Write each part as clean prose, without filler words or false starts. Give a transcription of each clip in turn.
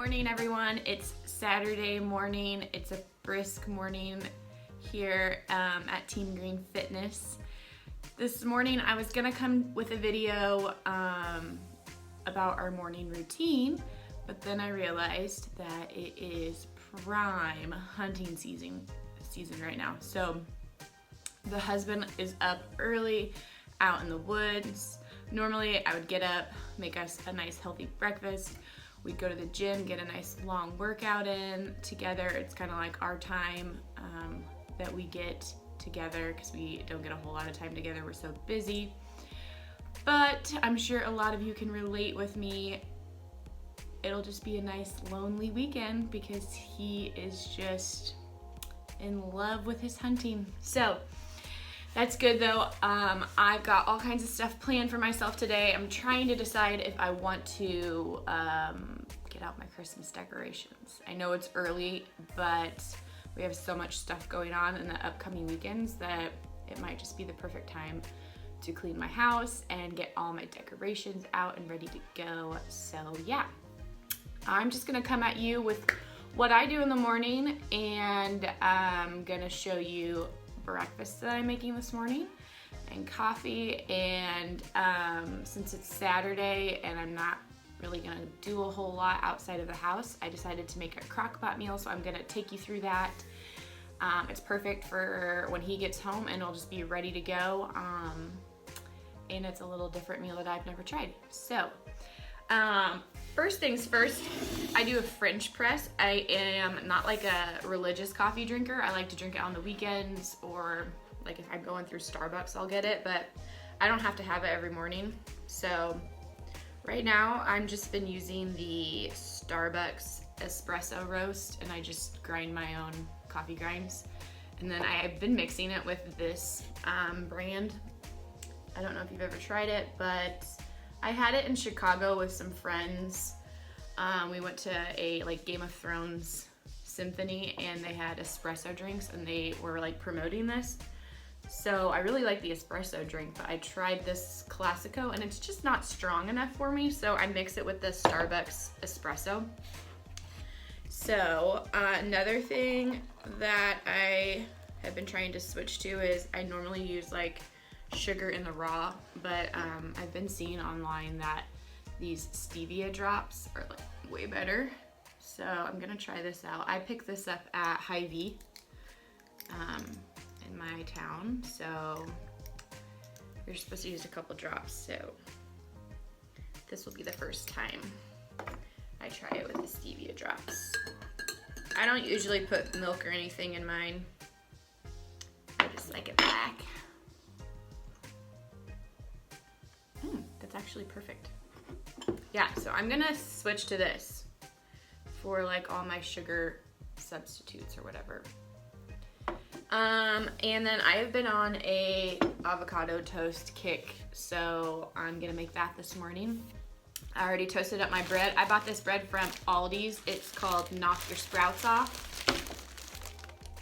morning, everyone. It's Saturday morning. It's a brisk morning here at Team Green Fitness. This morning I was gonna come with a video about our morning routine, but then I realized that it is prime hunting season right now. So the husband is up early out in the woods. Normally I would get up, make us a nice healthy breakfast. We'd go to the gym, get a nice long workout in together. It's kind of like our time that we get together because we don't get a whole lot of time together. We're so busy. But I'm sure a lot of you can relate with me. It'll just be a nice lonely weekend because he is just in love with his hunting. So that's good though. I've got all kinds of stuff planned for myself today. I'm trying to decide if I want to get out my Christmas decorations. I know it's early, but we have so much stuff going on in the upcoming weekends that it might just be the perfect time to clean my house and get all my decorations out and ready to go. So yeah, I'm just gonna come at you with what I do in the morning, and I'm gonna show you breakfast that I'm making this morning and coffee. And since it's Saturday and I'm not really gonna do a whole lot outside of the house, I decided to make a Crockpot meal, so I'm gonna take you through that. It's perfect for when he gets home and it'll just be ready to go. And it's a little different meal that I've never tried. So first things first, I do a French press. I am not like a religious coffee drinker. I like to drink it on the weekends, or like if I'm going through Starbucks, I'll get it, but I don't have to have it every morning. So right now I've just been using the Starbucks espresso roast, and I just grind my own coffee grinds. And then I've been mixing it with this brand. I don't know if you've ever tried it, but I had it in Chicago with some friends. We went to a like Game of Thrones symphony, and they had espresso drinks, and they were like promoting this. So I really like the espresso drink, but I tried this Classico and it's just not strong enough for me. So I mix it with the Starbucks espresso. So another thing that I have been trying to switch to is I normally use like sugar in the raw, but I've been seeing online that these stevia drops are like way better. So I'm gonna try this out. I picked this up at Hy-Vee in my town. So you're supposed to use a couple drops. So this will be the first time I try it with the stevia drops. I don't usually put milk or anything in mine. I just like it black. That's actually perfect. Yeah, so I'm gonna switch to this for like all my sugar substitutes or whatever. And then I have been on a avocado toast kick, so I'm gonna make that this morning. I already toasted up my bread. I bought this bread from Aldi's. It's called Knock Your Sprouts Off.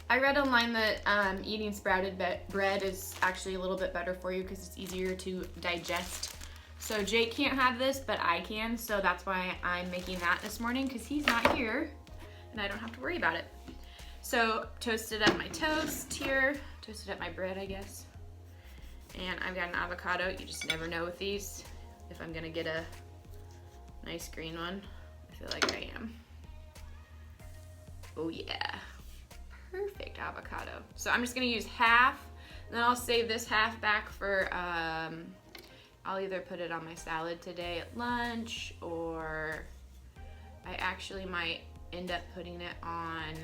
I read online that eating sprouted bread is actually a little bit better for you because it's easier to digest. So Jake can't have this, but I can, so that's why I'm making that this morning, because he's not here and I don't have to worry about it. So toasted up my toast here, toasted up my bread, I guess. And I've got an avocado. You just never know with these if I'm gonna get a nice green one. I feel like I am. Oh yeah, perfect avocado. So I'm just gonna use half, then I'll save this half back for, I'll either put it on my salad today at lunch, or I actually might end up putting it on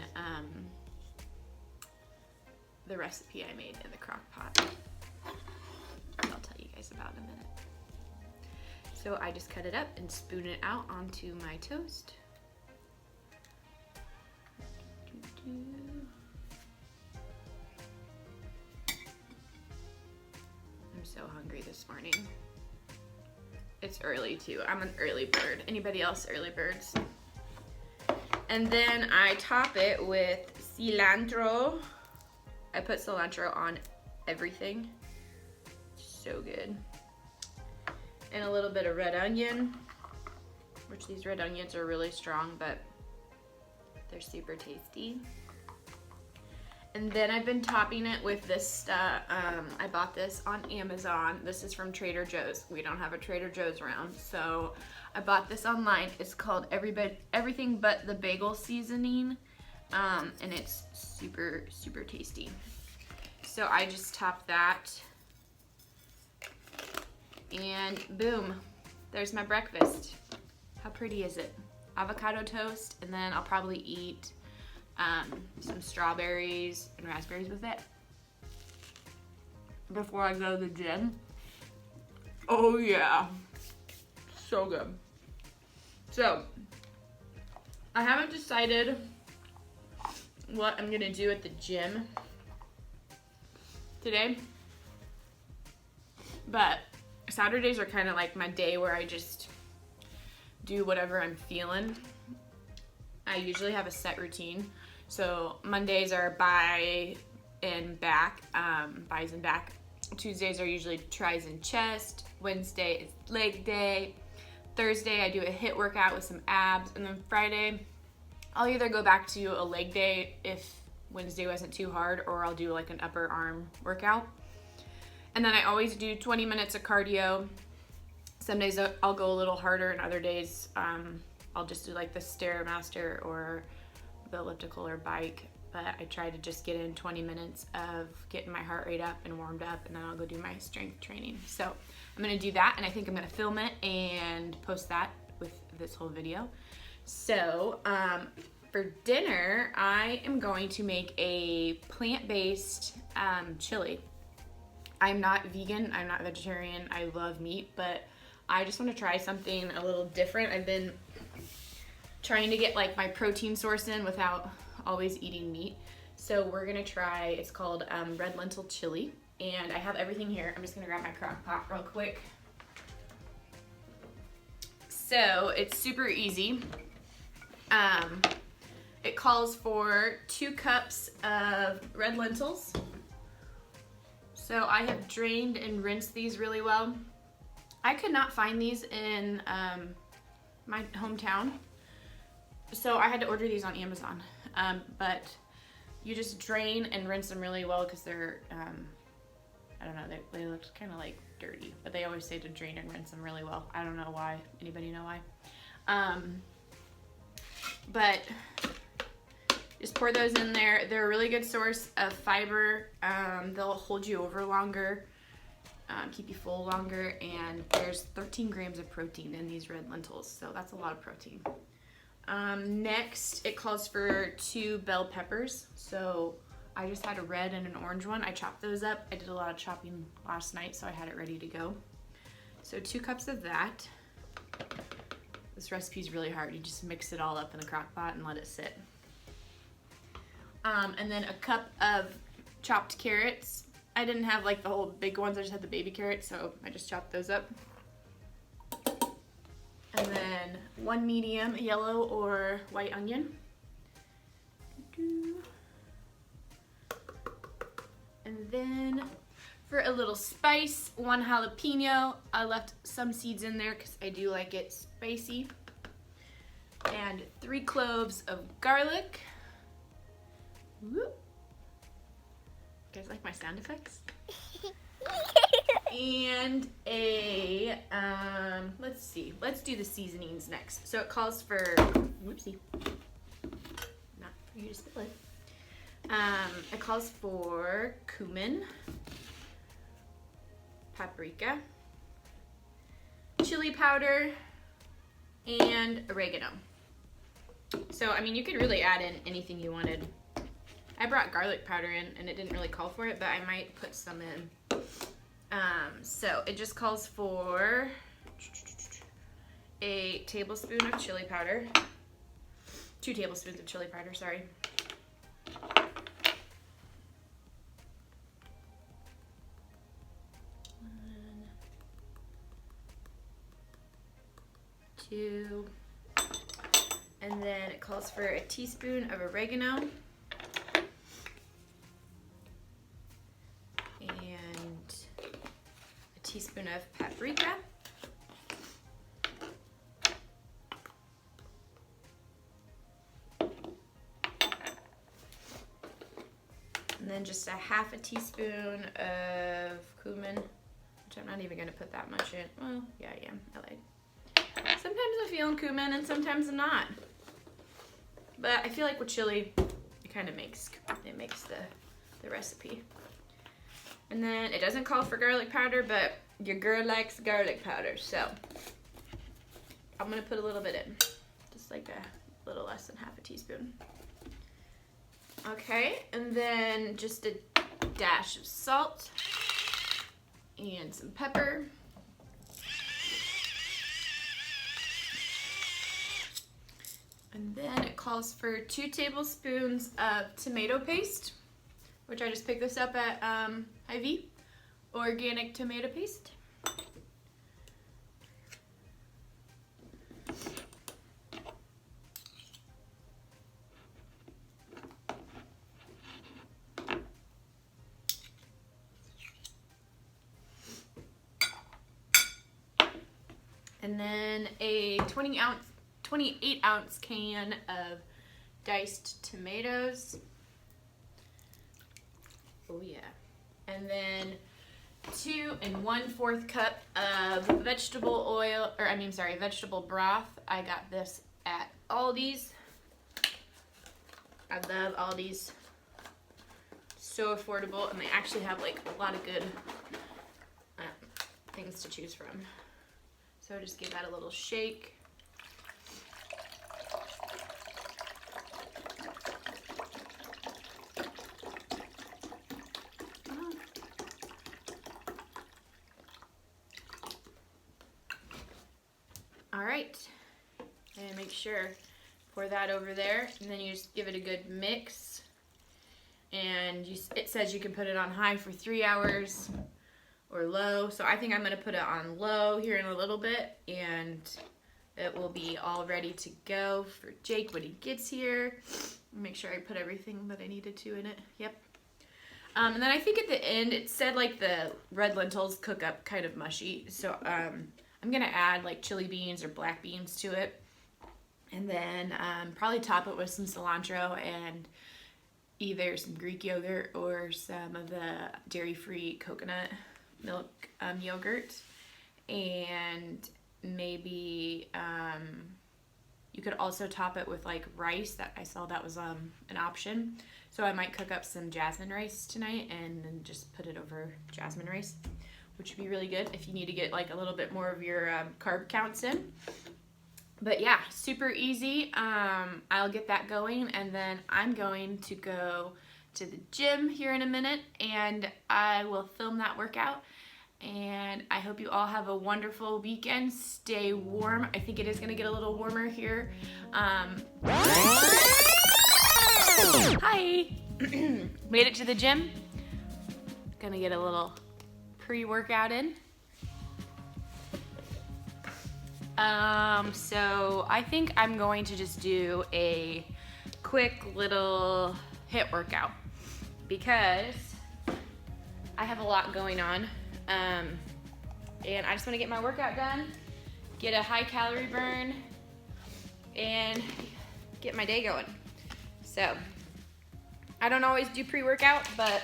the recipe I made in the crock pot. I'll tell you guys about in a minute. So I just cut it up and spoon it out onto my toast. I'm so hungry this morning. It's early too. I'm an early bird. Anybody else early birds? And then I top it with cilantro. I put cilantro on everything. So good. And a little bit of red onion, which these red onions are really strong, but They're super tasty. And then I've been topping it with this stuff. I bought this on Amazon. This is from Trader Joe's. We don't have a Trader Joe's around, so I bought this online. It's called Everything But the Bagel Seasoning, and it's super, super tasty. So I just top that, and boom, there's my breakfast. How pretty is it? Avocado toast, and then I'll probably eat some strawberries and raspberries with it before I go to the gym. Oh yeah, so good. So I haven't decided what I'm gonna do at the gym today, but Saturdays are kind of like my day where I just do whatever I'm feeling. I usually have a set routine. So Mondays are buys and back. Tuesdays are usually tries and chest. Wednesday is leg day. Thursday I do a HIIT workout with some abs. And then Friday, I'll either go back to a leg day if Wednesday wasn't too hard, or I'll do like an upper arm workout. And then I always do 20 minutes of cardio. Some days I'll go a little harder, and other days I'll just do like the Stairmaster or the elliptical or bike, but I try to just get in 20 minutes of getting my heart rate up and warmed up, and then I'll go do my strength training. So I'm gonna do that, and I think I'm gonna film it and post that with this whole video. So for dinner, I am going to make a plant-based chili. I'm not vegan, I'm not vegetarian, I love meat, but I just want to try something a little different. I've been trying to get like my protein source in without always eating meat. So we're gonna try, it's called red lentil chili, and I have everything here. I'm just gonna grab my crock pot real quick. So it's super easy. It calls for 2 cups of red lentils. So I have drained and rinsed these really well. I could not find these in my hometown, so I had to order these on Amazon. But you just drain and rinse them really well because they're, I don't know, they look kind of like dirty, but they always say to drain and rinse them really well. I don't know why. Anybody know why? But just pour those in there. They're a really good source of fiber. They'll hold you over longer, keep you full longer, and there's 13 grams of protein in these red lentils, so that's a lot of protein. Next, it calls for 2 bell peppers. So I just had a red and an orange one. I chopped those up. I did a lot of chopping last night, so I had it ready to go. So 2 cups of that. This recipe is really hard. You just mix it all up in the crock pot and let it sit. And then a cup of chopped carrots. I didn't have like the whole big ones, I just had the baby carrots, so I just chopped those up. And then 1 medium yellow or white onion. And then for a little spice, 1 jalapeno. I left some seeds in there because I do like it spicy. And 3 cloves of garlic. Whoop. You guys like my sound effects? And a, let's see, let's do the seasonings next. So it calls for, whoopsie, not for you to spill it. It calls for cumin, paprika, chili powder, and oregano. So, I mean, you could really add in anything you wanted. I brought garlic powder in, and it didn't really call for it, but I might put some in. So it just calls for a tablespoon of chili powder, 2 tablespoons of chili powder, sorry. One, 2, and then it calls for a teaspoon of oregano. Teaspoon of paprika, then just a half a teaspoon of cumin, which I'm not even gonna put that much in. Well, yeah, I am. I lied. Sometimes I'm feeling cumin and sometimes I'm not. But I feel like with chili, it kind of makes the recipe. And then it doesn't call for garlic powder, but your girl likes garlic powder, so I'm gonna put a little bit in, just like a little less than half a teaspoon. Okay, and then just a dash of salt and some pepper. And then it calls for 2 tablespoons of tomato paste, which I just picked this up at Hy-Vee, organic tomato paste. And then a 28 ounce can of diced tomatoes. Oh yeah. And then 2 1/4 cup of vegetable broth. I got this at Aldi's. I love Aldi's. So affordable, and they actually have like a lot of good things to choose from. So just give that a little shake. All right, and make sure, pour that over there, and then you just give it a good mix. And it says you can put it on high for 3 hours or low, so I think I'm gonna put it on low here in a little bit, and it will be all ready to go for Jake when he gets here. Make sure I put everything that I needed to in it. Yep. And then I think at the end it said like the red lentils cook up kind of mushy, so I'm gonna add like chili beans or black beans to it, and then probably top it with some cilantro and either some Greek yogurt or some of the dairy-free coconut milk yogurt, and maybe you could also top it with like rice. That I saw that was an option, so I might cook up some jasmine rice tonight and then just put it over jasmine rice, which would be really good if you need to get like a little bit more of your carb counts in. But yeah, super easy. I'll get that going, and then I'm going to go to the gym here in a minute, and I will film that workout. And I hope you all have a wonderful weekend. Stay warm. I think it is gonna get a little warmer here. Hi. Made it to the gym. Gonna get a little pre-workout in. So I think I'm going to just do a quick little HIIT workout because I have a lot going on. And I just want to get my workout done, get a high calorie burn, and get my day going. So I don't always do pre-workout, but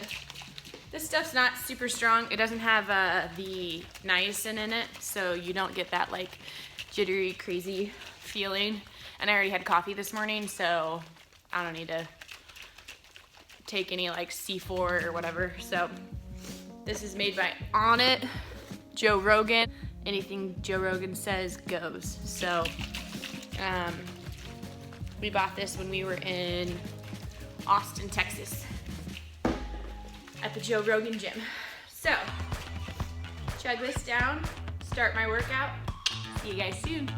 this stuff's not super strong. It doesn't have the niacin in it, so you don't get that like jittery, crazy feeling. And I already had coffee this morning, so I don't need to take any like C4 or whatever. So this is made by On It, Joe Rogan. Anything Joe Rogan says goes. So we bought this when we were in Austin, Texas, at the Joe Rogan gym. So chug this down, start my workout. See you guys soon.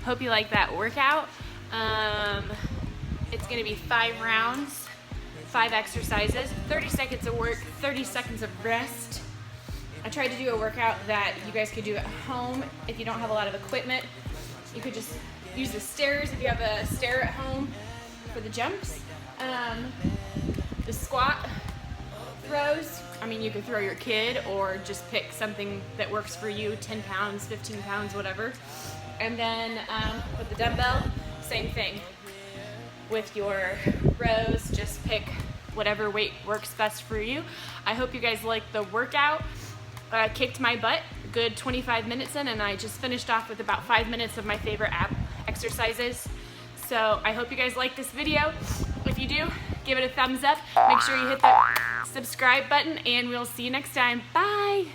hope you like that workout. It's gonna be 5 rounds, 5 exercises, 30 seconds of work, 30 seconds of rest. I tried to do a workout that you guys could do at home if you don't have a lot of equipment. You could just use the stairs if you have a stair at home for the jumps. The squat throws, I mean, you could throw your kid or just pick something that works for you, 10 pounds, 15 pounds, whatever. And then with the dumbbell, same thing. With your rows, just pick whatever weight works best for you. I hope you guys liked the workout. Kicked my butt, good 25 minutes in, and I just finished off with about 5 minutes of my favorite ab exercises. So I hope you guys like this video. If you do, give it a thumbs up. Make sure you hit that subscribe button, and we'll see you next time. Bye.